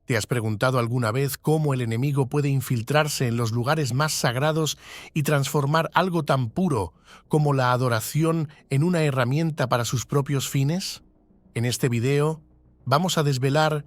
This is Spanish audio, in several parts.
¿Te has preguntado alguna vez cómo el enemigo puede infiltrarse en los lugares más sagrados y transformar algo tan puro como la adoración en una herramienta para sus propios fines? En este video vamos a desvelar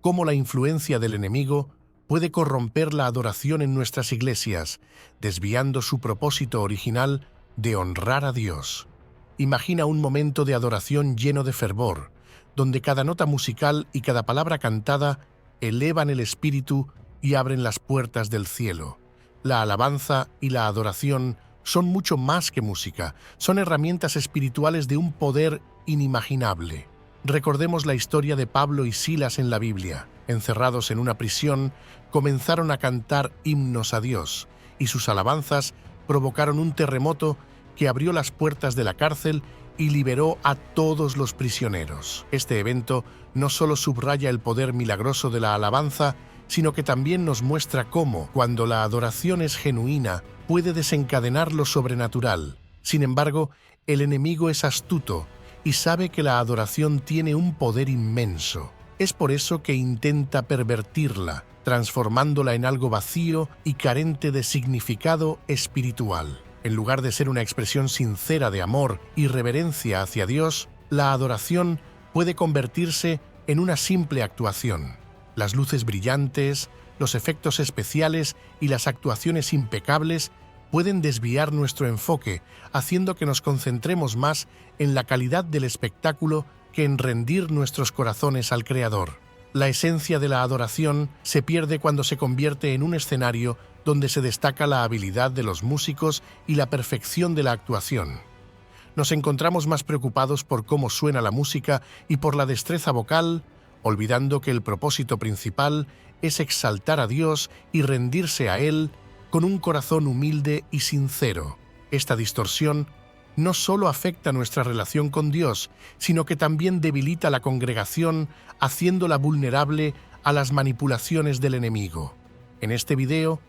cómo la influencia del enemigo puede corromper la adoración en nuestras iglesias, desviando su propósito original de honrar a Dios. Imagina un momento de adoración lleno de fervor, donde cada nota musical y cada palabra cantada elevan el espíritu y abren las puertas del cielo. La alabanza y la adoración son mucho más que música, son herramientas espirituales de un poder inimaginable. Recordemos la historia de Pablo y Silas en la Biblia. Encerrados en una prisión, comenzaron a cantar himnos a Dios, y sus alabanzas provocaron un terremoto que abrió las puertas de la cárcel y liberó a todos los prisioneros. Este evento no solo subraya el poder milagroso de la alabanza, sino que también nos muestra cómo, cuando la adoración es genuina, puede desencadenar lo sobrenatural. Sin embargo, el enemigo es astuto y sabe que la adoración tiene un poder inmenso. Es por eso que intenta pervertirla, transformándola en algo vacío y carente de significado espiritual. En lugar de ser una expresión sincera de amor y reverencia hacia Dios, la adoración puede convertirse en una simple actuación. Las luces brillantes, los efectos especiales y las actuaciones impecables pueden desviar nuestro enfoque, haciendo que nos concentremos más en la calidad del espectáculo que en rendir nuestros corazones al Creador. La esencia de la adoración se pierde cuando se convierte en un escenario donde se destaca la habilidad de los músicos y la perfección de la actuación. Nos encontramos más preocupados por cómo suena la música y por la destreza vocal, olvidando que el propósito principal es exaltar a Dios y rendirse a Él con un corazón humilde y sincero. Esta distorsión no solo afecta nuestra relación con Dios, sino que también debilita la congregación, haciéndola vulnerable a las manipulaciones del enemigo. En este video,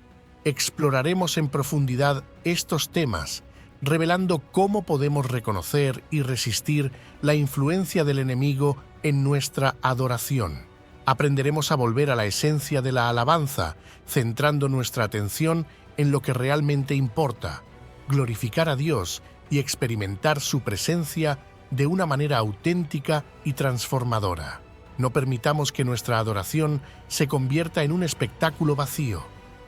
exploraremos en profundidad estos temas, revelando cómo podemos reconocer y resistir la influencia del enemigo en nuestra adoración. Aprenderemos a volver a la esencia de la alabanza, centrando nuestra atención en lo que realmente importa, glorificar a Dios y experimentar su presencia de una manera auténtica y transformadora. No permitamos que nuestra adoración se convierta en un espectáculo vacío.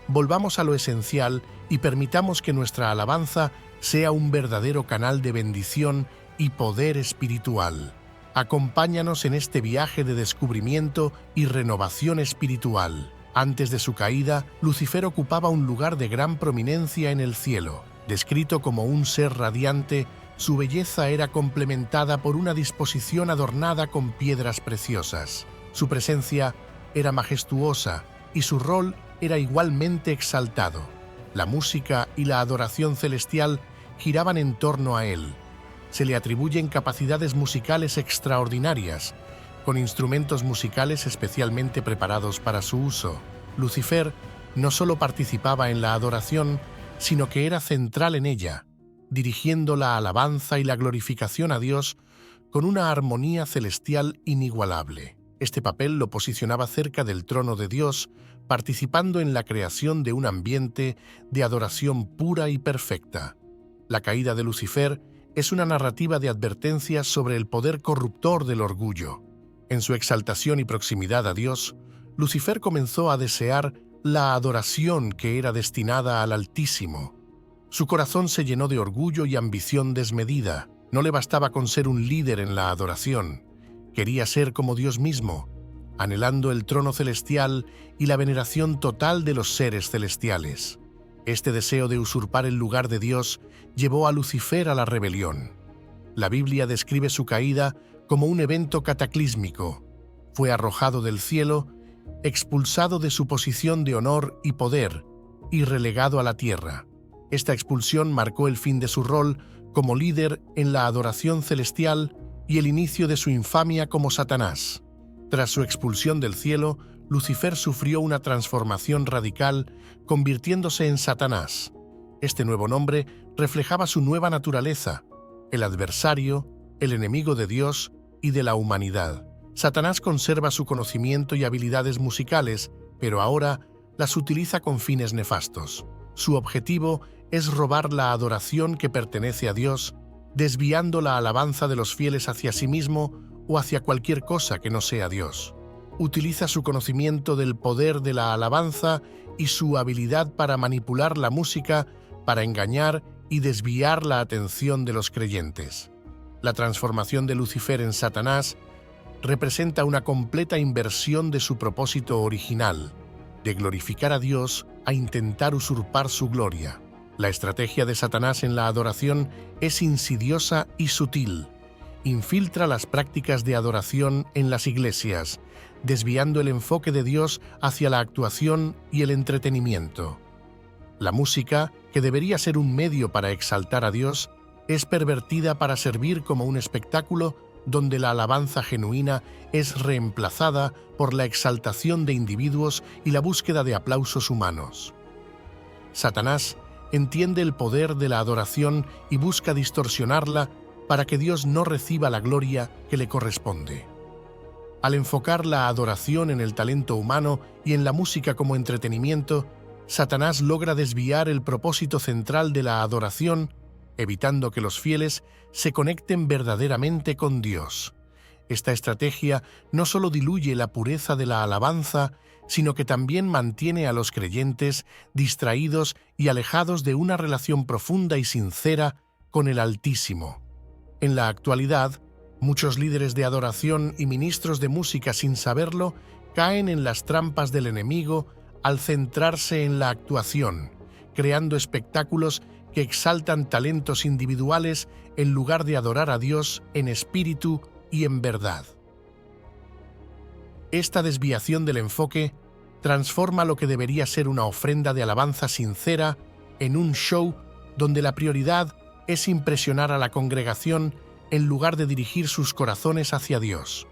Volvamos a lo esencial y permitamos que nuestra alabanza sea un verdadero canal de bendición y poder espiritual. Acompáñanos en este viaje de descubrimiento y renovación espiritual. Antes de su caída, Lucifer ocupaba un lugar de gran prominencia en el cielo. Descrito como un ser radiante, su belleza era complementada por una disposición adornada con piedras preciosas. Su presencia era majestuosa y su rol era igualmente exaltado. La música y la adoración celestial giraban en torno a él. Se le atribuyen capacidades musicales extraordinarias, con instrumentos musicales especialmente preparados para su uso. Lucifer no solo participaba en la adoración, sino que era central en ella, dirigiendo la alabanza y la glorificación a Dios con una armonía celestial inigualable. Este papel lo posicionaba cerca del trono de Dios, participando en la creación de un ambiente de adoración pura y perfecta. La caída de Lucifer es una narrativa de advertencia sobre el poder corruptor del orgullo. En su exaltación y proximidad a Dios, Lucifer comenzó a desear la adoración que era destinada al Altísimo. Su corazón se llenó de orgullo y ambición desmedida. No le bastaba con ser un líder en la adoración. Quería ser como Dios mismo, anhelando el trono celestial y la veneración total de los seres celestiales. Este deseo de usurpar el lugar de Dios llevó a Lucifer a la rebelión. La Biblia describe su caída como un evento cataclísmico. Fue arrojado del cielo, expulsado de su posición de honor y poder y relegado a la tierra. Esta expulsión marcó el fin de su rol como líder en la adoración celestial y el inicio de su infamia como Satanás. Tras su expulsión del cielo, Lucifer sufrió una transformación radical, convirtiéndose en Satanás. Este nuevo nombre reflejaba su nueva naturaleza, el adversario, el enemigo de Dios y de la humanidad. Satanás conserva su conocimiento y habilidades musicales, pero ahora las utiliza con fines nefastos. Su objetivo es robar la adoración que pertenece a Dios, desviando la alabanza de los fieles hacia sí mismo o hacia cualquier cosa que no sea Dios. Utiliza su conocimiento del poder de la alabanza y su habilidad para manipular la música para engañar y desviar la atención de los creyentes. La transformación de Lucifer en Satanás representa una completa inversión de su propósito original, de glorificar a Dios a intentar usurpar su gloria. La estrategia de Satanás en la adoración es insidiosa y sutil. Infiltra las prácticas de adoración en las iglesias, desviando el enfoque de Dios hacia la actuación y el entretenimiento. La música, que debería ser un medio para exaltar a Dios, es pervertida para servir como un espectáculo donde la alabanza genuina es reemplazada por la exaltación de individuos y la búsqueda de aplausos humanos. Satanás entiende el poder de la adoración y busca distorsionarla para que Dios no reciba la gloria que le corresponde. Al enfocar la adoración en el talento humano y en la música como entretenimiento, Satanás logra desviar el propósito central de la adoración, evitando que los fieles se conecten verdaderamente con Dios. Esta estrategia no solo diluye la pureza de la alabanza, sino que también mantiene a los creyentes distraídos y alejados de una relación profunda y sincera con el Altísimo. En la actualidad, muchos líderes de adoración y ministros de música, sin saberlo, caen en las trampas del enemigo al centrarse en la actuación, creando espectáculos que exaltan talentos individuales en lugar de adorar a Dios en espíritu y en verdad. Esta desviación del enfoque transforma lo que debería ser una ofrenda de alabanza sincera en un show donde la prioridad es impresionar a la congregación en lugar de dirigir sus corazones hacia Dios.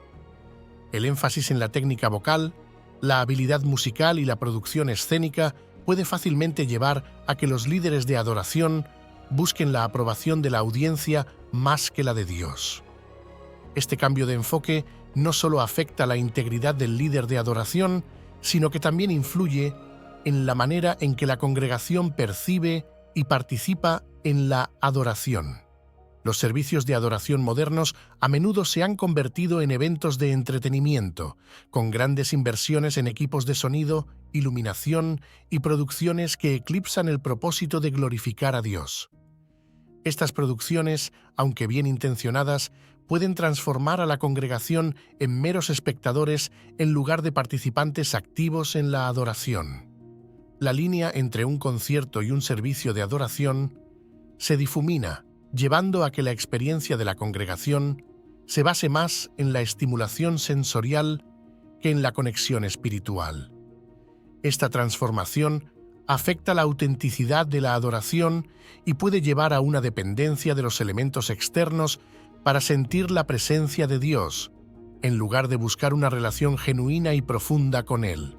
El énfasis en la técnica vocal, la habilidad musical y la producción escénica puede fácilmente llevar a que los líderes de adoración busquen la aprobación de la audiencia más que la de Dios. Este cambio de enfoque no solo afecta la integridad del líder de adoración, sino que también influye en la manera en que la congregación percibe y participa en la adoración. Los servicios de adoración modernos a menudo se han convertido en eventos de entretenimiento, con grandes inversiones en equipos de sonido, iluminación y producciones que eclipsan el propósito de glorificar a Dios. Estas producciones, aunque bien intencionadas, pueden transformar a la congregación en meros espectadores en lugar de participantes activos en la adoración. La línea entre un concierto y un servicio de adoración se difumina, llevando a que la experiencia de la congregación se base más en la estimulación sensorial que en la conexión espiritual. Esta transformación afecta la autenticidad de la adoración y puede llevar a una dependencia de los elementos externos para sentir la presencia de Dios, en lugar de buscar una relación genuina y profunda con Él.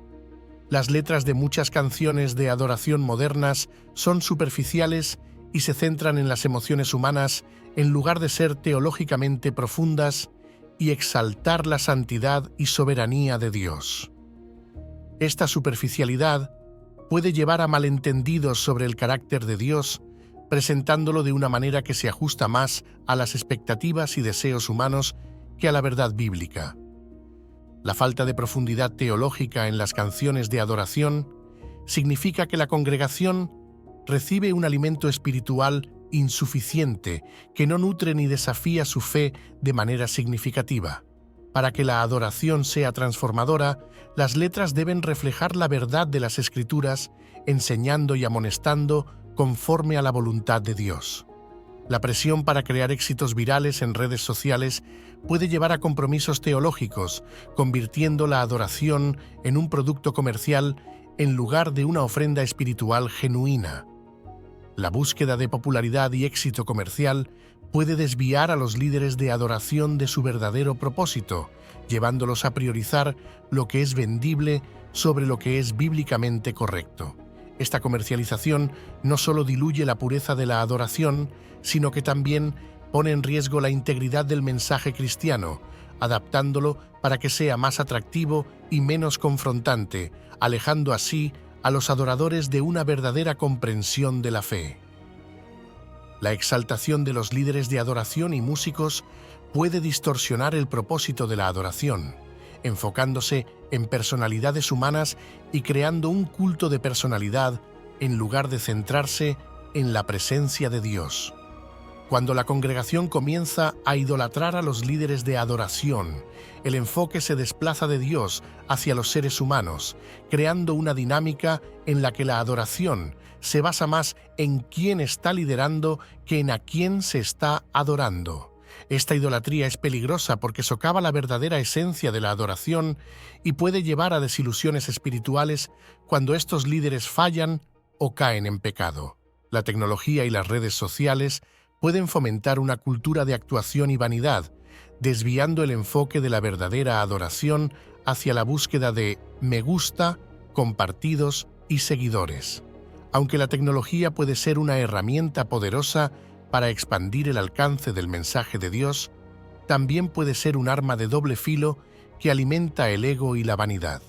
Las letras de muchas canciones de adoración modernas son superficiales y se centran en las emociones humanas en lugar de ser teológicamente profundas y exaltar la santidad y soberanía de Dios. Esta superficialidad puede llevar a malentendidos sobre el carácter de Dios, presentándolo de una manera que se ajusta más a las expectativas y deseos humanos que a la verdad bíblica. La falta de profundidad teológica en las canciones de adoración significa que la congregación recibe un alimento espiritual insuficiente que no nutre ni desafía su fe de manera significativa. Para que la adoración sea transformadora, las letras deben reflejar la verdad de las Escrituras, enseñando y amonestando conforme a la voluntad de Dios. La presión para crear éxitos virales en redes sociales puede llevar a compromisos teológicos, convirtiendo la adoración en un producto comercial en lugar de una ofrenda espiritual genuina. La búsqueda de popularidad y éxito comercial puede desviar a los líderes de adoración de su verdadero propósito, llevándolos a priorizar lo que es vendible sobre lo que es bíblicamente correcto. Esta comercialización no solo diluye la pureza de la adoración, sino que también pone en riesgo la integridad del mensaje cristiano, adaptándolo para que sea más atractivo y menos confrontante, alejando así a los adoradores de una verdadera comprensión de la fe. La exaltación de los líderes de adoración y músicos puede distorsionar el propósito de la adoración, enfocándose en personalidades humanas y creando un culto de personalidad en lugar de centrarse en la presencia de Dios. Cuando la congregación comienza a idolatrar a los líderes de adoración, el enfoque se desplaza de Dios hacia los seres humanos, creando una dinámica en la que la adoración se basa más en quién está liderando que en a quién se está adorando. Esta idolatría es peligrosa porque socava la verdadera esencia de la adoración y puede llevar a desilusiones espirituales cuando estos líderes fallan o caen en pecado. La tecnología y las redes sociales pueden fomentar una cultura de actuación y vanidad, desviando el enfoque de la verdadera adoración hacia la búsqueda de me gusta, compartidos y seguidores. Aunque la tecnología puede ser una herramienta poderosa para expandir el alcance del mensaje de Dios, también puede ser un arma de doble filo que alimenta el ego y la vanidad.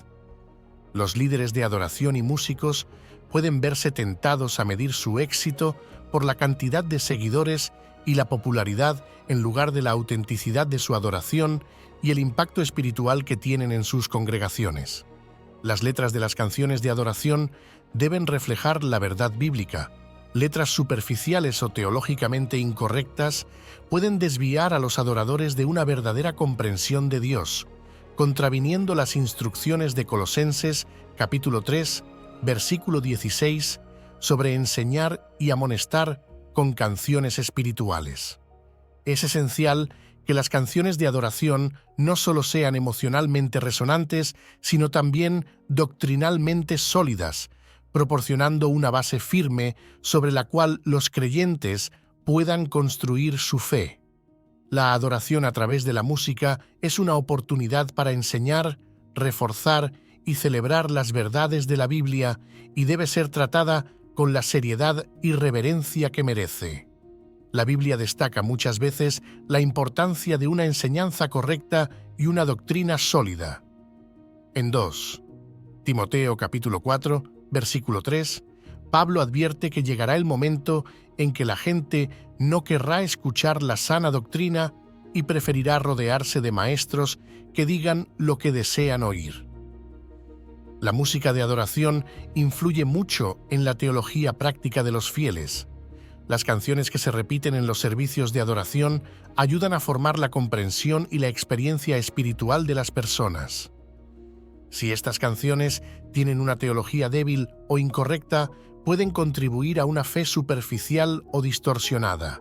Los líderes de adoración y músicos pueden verse tentados a medir su éxito por la cantidad de seguidores y la popularidad en lugar de la autenticidad de su adoración y el impacto espiritual que tienen en sus congregaciones. Las letras de las canciones de adoración deben reflejar la verdad bíblica. Letras superficiales o teológicamente incorrectas pueden desviar a los adoradores de una verdadera comprensión de Dios, contraviniendo las instrucciones de Colosenses, capítulo 3, versículo 16, sobre enseñar y amonestar con canciones espirituales. Es esencial que las canciones de adoración no solo sean emocionalmente resonantes, sino también doctrinalmente sólidas, proporcionando una base firme sobre la cual los creyentes puedan construir su fe. La adoración a través de la música es una oportunidad para enseñar, reforzar y celebrar las verdades de la Biblia y debe ser tratada con la seriedad y reverencia que merece. La Biblia destaca muchas veces la importancia de una enseñanza correcta y una doctrina sólida. En 2 Timoteo capítulo 4, versículo 3, Pablo advierte que llegará el momento en que la gente no querrá escuchar la sana doctrina y preferirá rodearse de maestros que digan lo que desean oír. La música de adoración influye mucho en la teología práctica de los fieles. Las canciones que se repiten en los servicios de adoración ayudan a formar la comprensión y la experiencia espiritual de las personas. Si estas canciones tienen una teología débil o incorrecta, pueden contribuir a una fe superficial o distorsionada.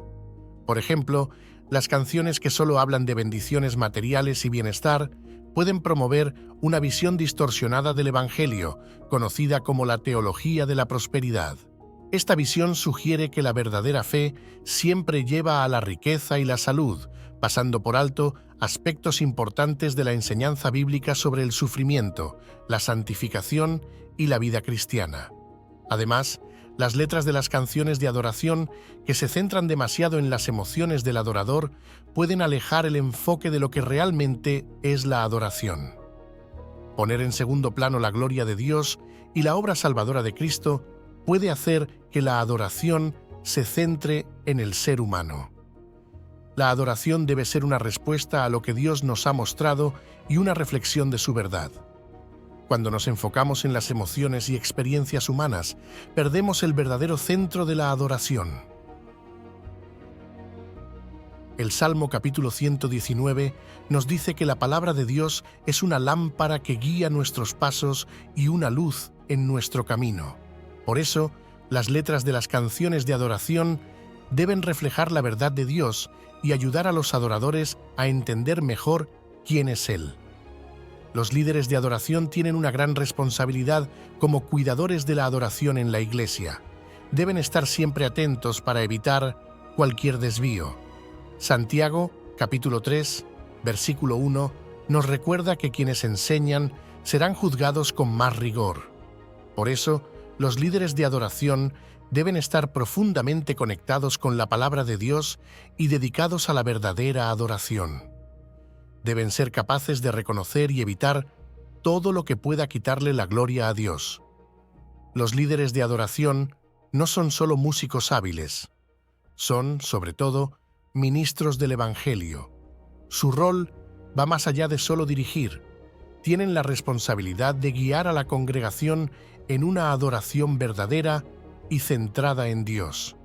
Por ejemplo, las canciones que solo hablan de bendiciones materiales y bienestar pueden promover una visión distorsionada del Evangelio, conocida como la teología de la prosperidad. Esta visión sugiere que la verdadera fe siempre lleva a la riqueza y la salud, pasando por alto aspectos importantes de la enseñanza bíblica sobre el sufrimiento, la santificación y la vida cristiana. Además, las letras de las canciones de adoración, que se centran demasiado en las emociones del adorador, pueden alejar el enfoque de lo que realmente es la adoración. Poner en segundo plano la gloria de Dios y la obra salvadora de Cristo puede hacer que la adoración se centre en el ser humano. La adoración debe ser una respuesta a lo que Dios nos ha mostrado y una reflexión de su verdad. Cuando nos enfocamos en las emociones y experiencias humanas, perdemos el verdadero centro de la adoración. El Salmo capítulo 119 nos dice que la palabra de Dios es una lámpara que guía nuestros pasos y una luz en nuestro camino. Por eso, las letras de las canciones de adoración deben reflejar la verdad de Dios y ayudar a los adoradores a entender mejor quién es Él. Los líderes de adoración tienen una gran responsabilidad como cuidadores de la adoración en la iglesia. Deben estar siempre atentos para evitar cualquier desvío. Santiago, capítulo 3, versículo 1, nos recuerda que quienes enseñan serán juzgados con más rigor. Por eso, los líderes de adoración deben estar profundamente conectados con la palabra de Dios y dedicados a la verdadera adoración. Deben ser capaces de reconocer y evitar todo lo que pueda quitarle la gloria a Dios. Los líderes de adoración no son solo músicos hábiles, son, sobre todo, ministros del Evangelio. Su rol va más allá de solo dirigir. Tienen la responsabilidad de guiar a la congregación en una adoración verdadera y centrada en Dios.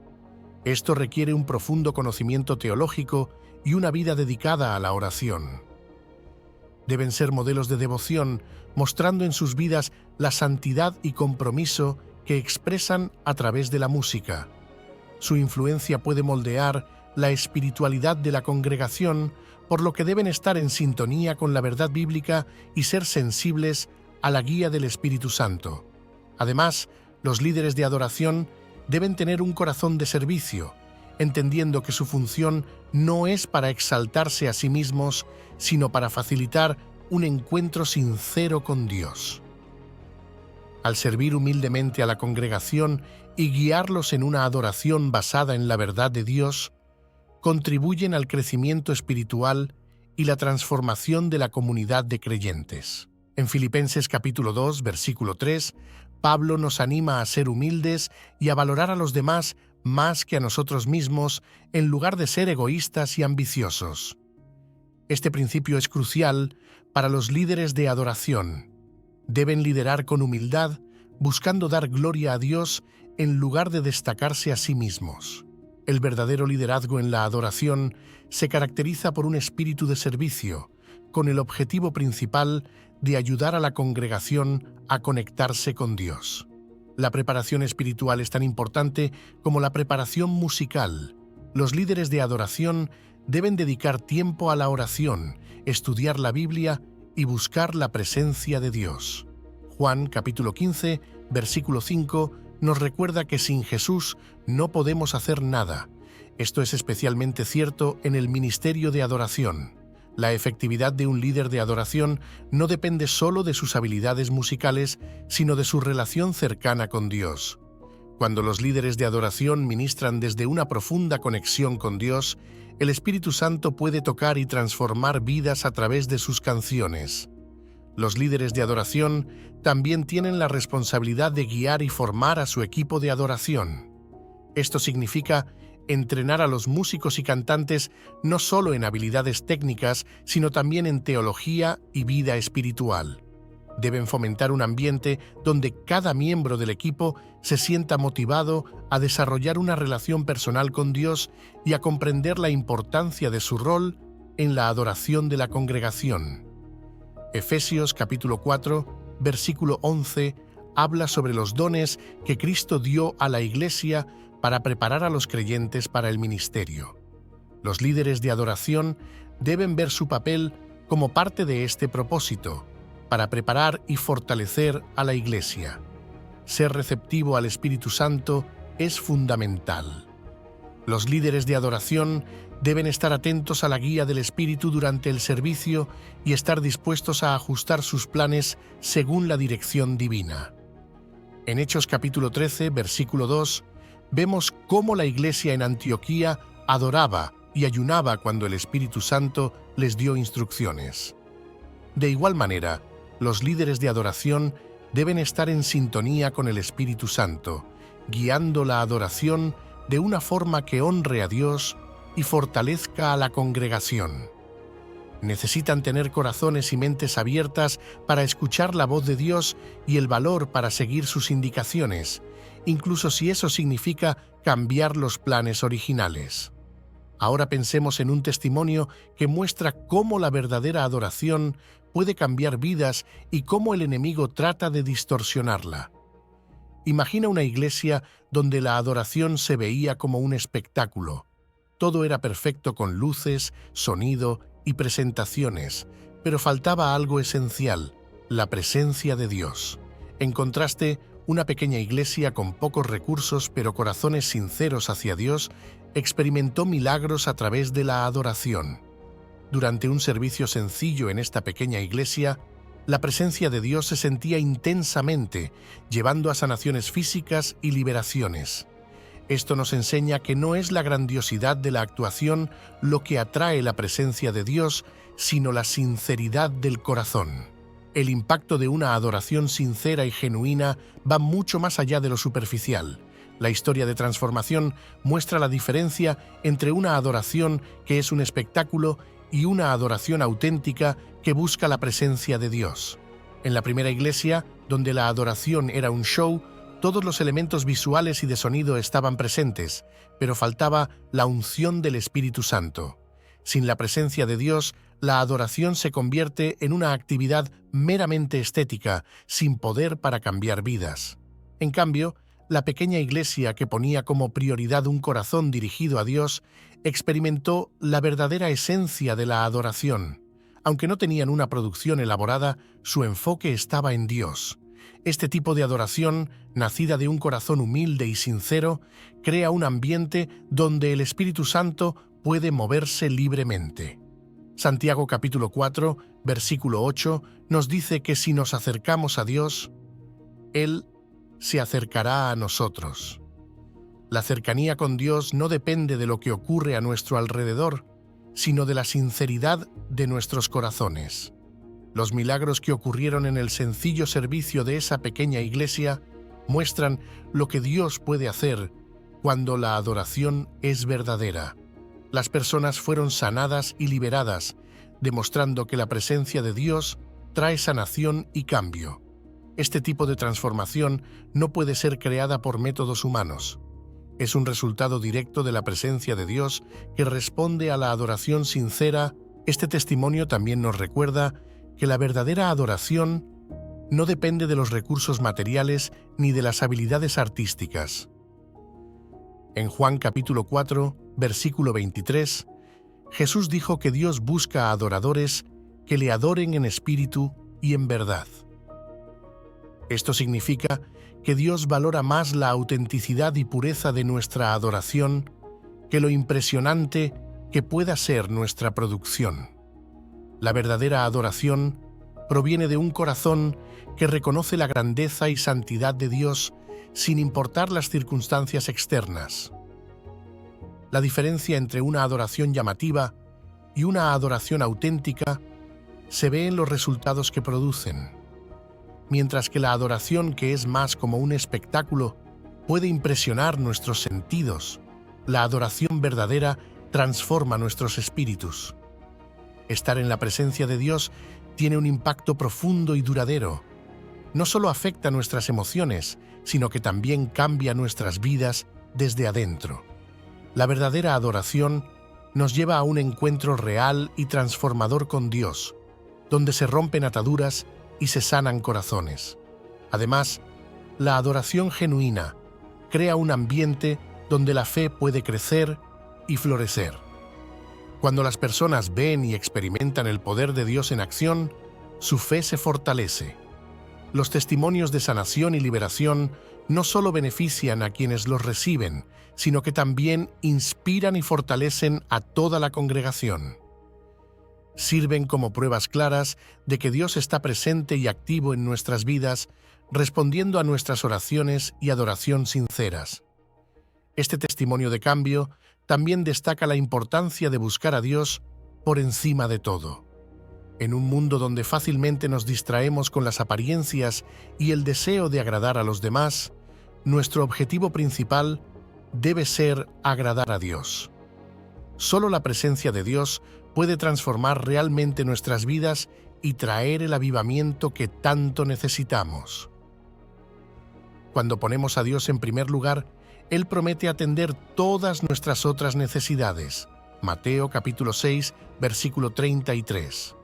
Esto requiere un profundo conocimiento teológico y una vida dedicada a la oración. Deben ser modelos de devoción, mostrando en sus vidas la santidad y compromiso que expresan a través de la música. Su influencia puede moldear la espiritualidad de la congregación, por lo que deben estar en sintonía con la verdad bíblica y ser sensibles a la guía del Espíritu Santo. Además, los líderes de adoración deben tener un corazón de servicio, entendiendo que su función no es para exaltarse a sí mismos, sino para facilitar un encuentro sincero con Dios. Al servir humildemente a la congregación y guiarlos en una adoración basada en la verdad de Dios, contribuyen al crecimiento espiritual y la transformación de la comunidad de creyentes. En Filipenses capítulo 2, versículo 3, Pablo nos anima a ser humildes y a valorar a los demás más que a nosotros mismos, en lugar de ser egoístas y ambiciosos. Este principio es crucial para los líderes de adoración. Deben liderar con humildad, buscando dar gloria a Dios en lugar de destacarse a sí mismos. El verdadero liderazgo en la adoración se caracteriza por un espíritu de servicio, con el objetivo principal de ayudar a la congregación a conectarse con Dios. La preparación espiritual es tan importante como la preparación musical. Los líderes de adoración deben dedicar tiempo a la oración, estudiar la Biblia y buscar la presencia de Dios. Juan capítulo 15, versículo 5, nos recuerda que sin Jesús no podemos hacer nada. Esto es especialmente cierto en el ministerio de adoración. La efectividad de un líder de adoración no depende solo de sus habilidades musicales, sino de su relación cercana con Dios. Cuando los líderes de adoración ministran desde una profunda conexión con Dios, el Espíritu Santo puede tocar y transformar vidas a través de sus canciones. Los líderes de adoración también tienen la responsabilidad de guiar y formar a su equipo de adoración. Esto significa entrenar a los músicos y cantantes no solo en habilidades técnicas, sino también en teología y vida espiritual. Deben fomentar un ambiente donde cada miembro del equipo se sienta motivado a desarrollar una relación personal con Dios y a comprender la importancia de su rol en la adoración de la congregación. Efesios capítulo 4, versículo 11, habla sobre los dones que Cristo dio a la Iglesia para preparar a los creyentes para el ministerio. Los líderes de adoración deben ver su papel como parte de este propósito, para preparar y fortalecer a la Iglesia. Ser receptivo al Espíritu Santo es fundamental. Los líderes de adoración deben estar atentos a la guía del Espíritu durante el servicio y estar dispuestos a ajustar sus planes según la dirección divina. En Hechos capítulo 13, versículo 2, vemos cómo la Iglesia en Antioquía adoraba y ayunaba cuando el Espíritu Santo les dio instrucciones. De igual manera, los líderes de adoración deben estar en sintonía con el Espíritu Santo, guiando la adoración de una forma que honre a Dios y fortalezca a la congregación. Necesitan tener corazones y mentes abiertas para escuchar la voz de Dios y el valor para seguir sus indicaciones, incluso si eso significa cambiar los planes originales. Ahora pensemos en un testimonio que muestra cómo la verdadera adoración puede cambiar vidas y cómo el enemigo trata de distorsionarla. Imagina una iglesia donde la adoración se veía como un espectáculo. Todo era perfecto con luces, sonido y presentaciones, pero faltaba algo esencial: la presencia de Dios. En contraste, una pequeña iglesia con pocos recursos pero corazones sinceros hacia Dios experimentó milagros a través de la adoración. Durante un servicio sencillo en esta pequeña iglesia, la presencia de Dios se sentía intensamente, llevando a sanaciones físicas y liberaciones. Esto nos enseña que no es la grandiosidad de la actuación lo que atrae la presencia de Dios, sino la sinceridad del corazón. El impacto de una adoración sincera y genuina va mucho más allá de lo superficial. La historia de transformación muestra la diferencia entre una adoración que es un espectáculo y una adoración auténtica que busca la presencia de Dios. En la primera iglesia, donde la adoración era un show, todos los elementos visuales y de sonido estaban presentes, pero faltaba la unción del Espíritu Santo. Sin la presencia de Dios, la adoración se convierte en una actividad meramente estética, sin poder para cambiar vidas. En cambio, la pequeña iglesia que ponía como prioridad un corazón dirigido a Dios experimentó la verdadera esencia de la adoración. Aunque no tenían una producción elaborada, su enfoque estaba en Dios. Este tipo de adoración, nacida de un corazón humilde y sincero, crea un ambiente donde el Espíritu Santo puede moverse libremente. Santiago capítulo 4, versículo 8, nos dice que si nos acercamos a Dios, Él se acercará a nosotros. La cercanía con Dios no depende de lo que ocurre a nuestro alrededor, sino de la sinceridad de nuestros corazones. Los milagros que ocurrieron en el sencillo servicio de esa pequeña iglesia muestran lo que Dios puede hacer cuando la adoración es verdadera. Las personas fueron sanadas y liberadas, demostrando que la presencia de Dios trae sanación y cambio. Este tipo de transformación no puede ser creada por métodos humanos. Es un resultado directo de la presencia de Dios que responde a la adoración sincera. Este testimonio también nos recuerda que la verdadera adoración no depende de los recursos materiales ni de las habilidades artísticas. En Juan capítulo 4, versículo 23, Jesús dijo que Dios busca adoradores que le adoren en espíritu y en verdad. Esto significa que Dios valora más la autenticidad y pureza de nuestra adoración que lo impresionante que pueda ser nuestra producción. La verdadera adoración proviene de un corazón que reconoce la grandeza y santidad de Dios sin importar las circunstancias externas. La diferencia entre una adoración llamativa y una adoración auténtica se ve en los resultados que producen. Mientras que la adoración, que es más como un espectáculo, puede impresionar nuestros sentidos, la adoración verdadera transforma nuestros espíritus. Estar en la presencia de Dios tiene un impacto profundo y duradero. No solo afecta nuestras emociones, sino que también cambia nuestras vidas desde adentro. La verdadera adoración nos lleva a un encuentro real y transformador con Dios, donde se rompen ataduras y se sanan corazones. Además, la adoración genuina crea un ambiente donde la fe puede crecer y florecer. Cuando las personas ven y experimentan el poder de Dios en acción, su fe se fortalece. Los testimonios de sanación y liberación no solo benefician a quienes los reciben, sino que también inspiran y fortalecen a toda la congregación. Sirven como pruebas claras de que Dios está presente y activo en nuestras vidas, respondiendo a nuestras oraciones y adoración sinceras. Este testimonio de cambio también destaca la importancia de buscar a Dios por encima de todo. En un mundo donde fácilmente nos distraemos con las apariencias y el deseo de agradar a los demás, nuestro objetivo principal debe ser agradar a Dios. Solo la presencia de Dios puede transformar realmente nuestras vidas y traer el avivamiento que tanto necesitamos. Cuando ponemos a Dios en primer lugar, Él promete atender todas nuestras otras necesidades. Mateo capítulo 6, versículo 33.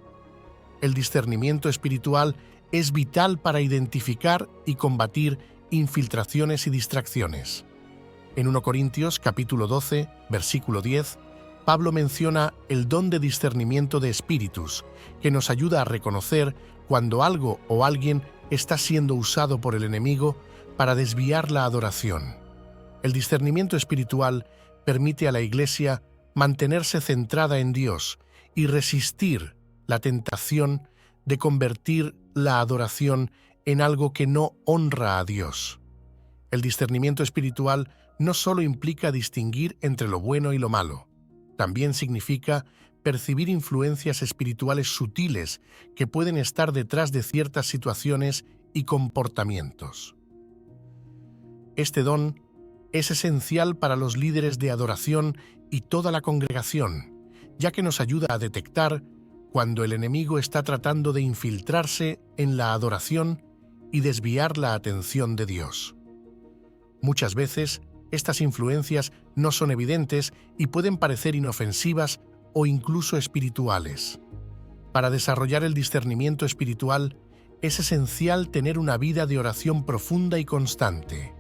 El discernimiento espiritual es vital para identificar y combatir infiltraciones y distracciones. En 1 Corintios capítulo 12, versículo 10, Pablo menciona el don de discernimiento de espíritus, que nos ayuda a reconocer cuando algo o alguien está siendo usado por el enemigo para desviar la adoración. El discernimiento espiritual permite a la Iglesia mantenerse centrada en Dios y resistir la tentación de convertir la adoración en algo que no honra a Dios. El discernimiento espiritual no solo implica distinguir entre lo bueno y lo malo, también significa percibir influencias espirituales sutiles que pueden estar detrás de ciertas situaciones y comportamientos. Este don es esencial para los líderes de adoración y toda la congregación, ya que nos ayuda a detectar cuando el enemigo está tratando de infiltrarse en la adoración y desviar la atención de Dios. Muchas veces, estas influencias no son evidentes y pueden parecer inofensivas o incluso espirituales. Para desarrollar el discernimiento espiritual, es esencial tener una vida de oración profunda y constante.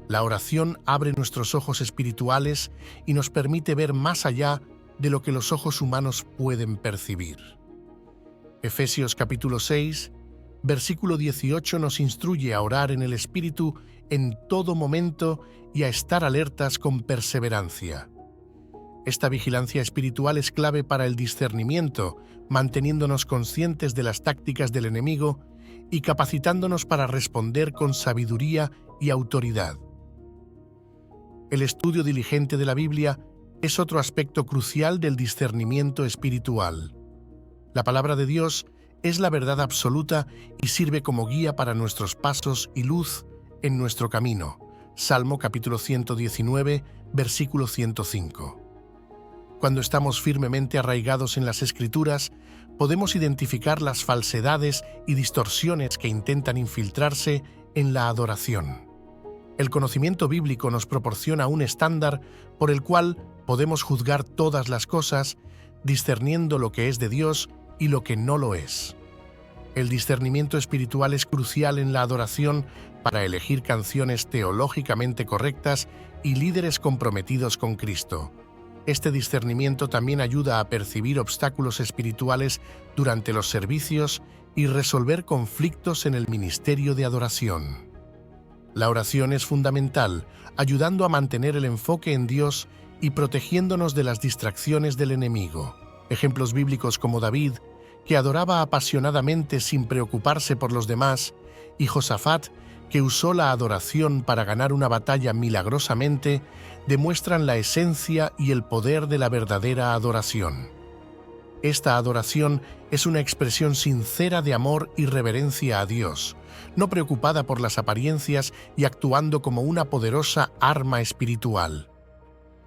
La oración abre nuestros ojos espirituales y nos permite ver más allá de lo que los ojos humanos pueden percibir. Efesios capítulo 6, versículo 18 nos instruye a orar en el Espíritu en todo momento y a estar alertas con perseverancia. Esta vigilancia espiritual es clave para el discernimiento, manteniéndonos conscientes de las tácticas del enemigo y capacitándonos para responder con sabiduría y autoridad. El estudio diligente de la Biblia es otro aspecto crucial del discernimiento espiritual. La palabra de Dios es la verdad absoluta y sirve como guía para nuestros pasos y luz en nuestro camino. Salmo capítulo 119, versículo 105. Cuando estamos firmemente arraigados en las Escrituras, podemos identificar las falsedades y distorsiones que intentan infiltrarse en la adoración. El conocimiento bíblico nos proporciona un estándar por el cual podemos juzgar todas las cosas, discerniendo lo que es de Dios y lo que no lo es. El discernimiento espiritual es crucial en la adoración para elegir canciones teológicamente correctas y líderes comprometidos con Cristo. Este discernimiento también ayuda a percibir obstáculos espirituales durante los servicios y resolver conflictos en el ministerio de adoración. La oración es fundamental, ayudando a mantener el enfoque en Dios y protegiéndonos de las distracciones del enemigo. Ejemplos bíblicos como David, que adoraba apasionadamente sin preocuparse por los demás, y Josafat, que usó la adoración para ganar una batalla milagrosamente, demuestran la esencia y el poder de la verdadera adoración. Esta adoración es una expresión sincera de amor y reverencia a Dios, no preocupada por las apariencias y actuando como una poderosa arma espiritual.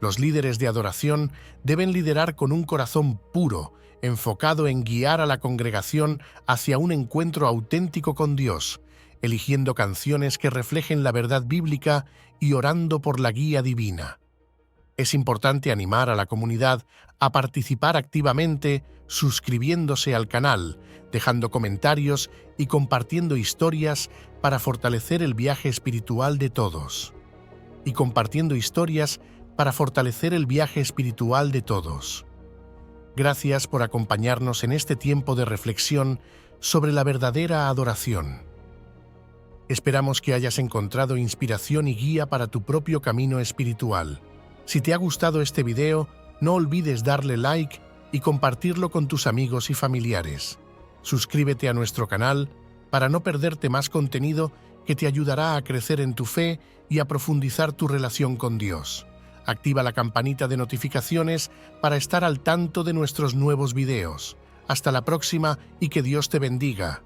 Los líderes de adoración deben liderar con un corazón puro, enfocado en guiar a la congregación hacia un encuentro auténtico con Dios, eligiendo canciones que reflejen la verdad bíblica y orando por la guía divina. Es importante animar a la comunidad a participar activamente, suscribiéndose al canal, dejando comentarios y compartiendo historias para fortalecer el viaje espiritual de todos. Gracias por acompañarnos en este tiempo de reflexión sobre la verdadera adoración. Esperamos que hayas encontrado inspiración y guía para tu propio camino espiritual. Si te ha gustado este video, no olvides darle like y compartirlo con tus amigos y familiares. Suscríbete a nuestro canal para no perderte más contenido que te ayudará a crecer en tu fe y a profundizar tu relación con Dios. Activa la campanita de notificaciones para estar al tanto de nuestros nuevos videos. Hasta la próxima y que Dios te bendiga.